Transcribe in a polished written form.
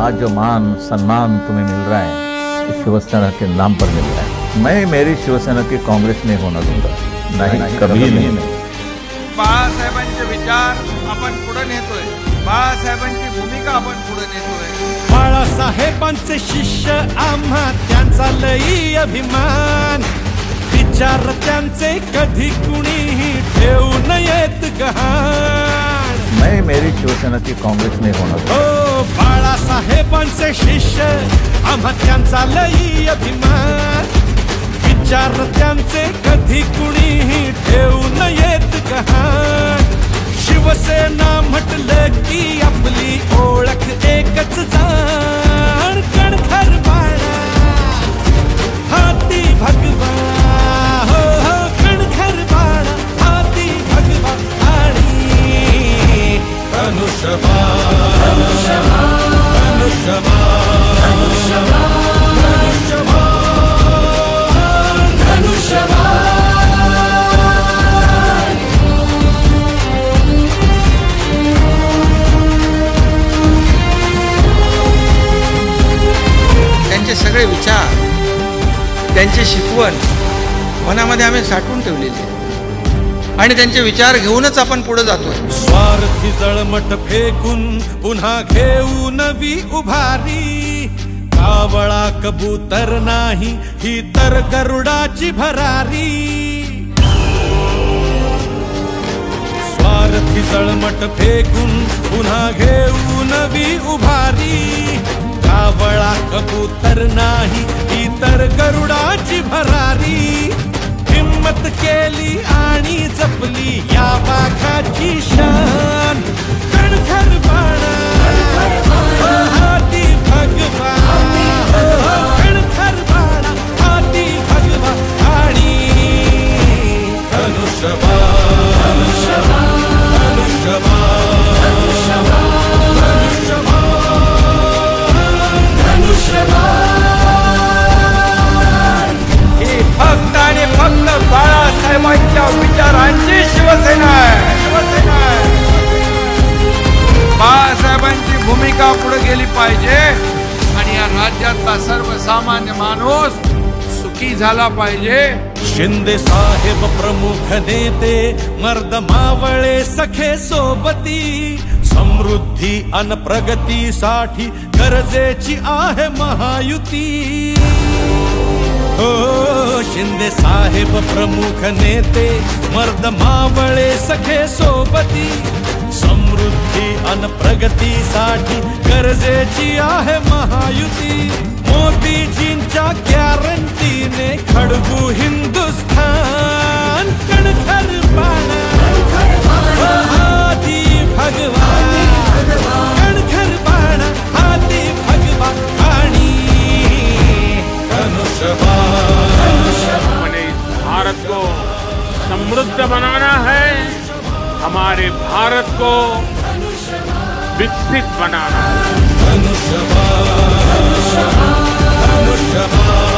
आज जो मान सम्मान तुम्हें मिल रहा है ये शिवसेना के नाम पर मिल रहा है। मैं मेरी शिवसेना की काँग्रेस नहीं होना दूंगा, नहीं कभी नहीं। बाळासाहेबांचे विचार आपण पुढे नेतोय, बाळासाहेबांची भूमिका आपण पुढे नेतोय। बाळासाहेबांचे शिष्य आम्हा त्यांचा लई अभिमान, विचार त्यांचे कधी कुणीही ठेवू नयेत गहाण। मैं मेरी शिवसेना की काँग्रेस नहीं होना दूंगा। हो बाळासाहेबांचे शिष्य आम्हा त्यांचा लई अभिमान, विचार त्यांचे कधी कुणीही ठेवू नयेत गहाण। शिवसेना म्हटलं की आपली ओळख एकच जाण, कणखर बाळा हाती भगवा, हो हो कणखर बाळा हाती भगवा आणि धनुष्यबाण धनुष्यबाण त्यांचे सगळे विचार, त्यांची शिकवण मनामध्ये आम्ही साठवून ठेवलेली आहे आणि त्यांचे विचार घेऊनच आपण पुढे जातोय। स्वार्थी जळमट फेकून पुन्हा घेऊ नवी उभारी, कावळा कबूतर नाही ही तर गरुडाची भरारी। स्वार्थी जळमट फेकून पुन्हा घेऊ नवी उभारी, कावळा कबूतर नाही ही तर गरुडाची भरारी। हिम्मत केली आणि जपली या वाघाची शान, कणखर बाळा हाती भगवा, कणखर बाळा हाती भगवा आणि धनुष्यबाण धनुष्यबाण ही फक्त आणि फक्त बाळासाहेबांच्या विचारांची शिवसेना आहे, शिवसेना आहे। बाळासाहेबांची भूमिका पुढे गेली पाहिजे आणि या राज्यातला सर्वसामान्य माणूस सुखी झाला पाहिजे। शिंदे साहेब प्रमुख नेते, मर्द मावळे सखे सोबती, समृद्धी अन प्रगतीसाठी गरजेची आहे महायुती। हो शिंदे साहेब प्रमुख नेते, मर्द मावळे सखे सोबती, समृद्धी अन प्रगतीसाठी गरजेची आहे महायुती। मोदीजींच्या गॅरंटीने खडबू हिंदुस्थान, कणखर बाळा हाती भगवा, कणखर बाळा हाती भगवा आणि धनुष्यबाण। हमें इस भारत को समृद्ध बनाना है, हमारे भारत को विकसित बनाना है। धनुष्यबाण धनुष्यबाण।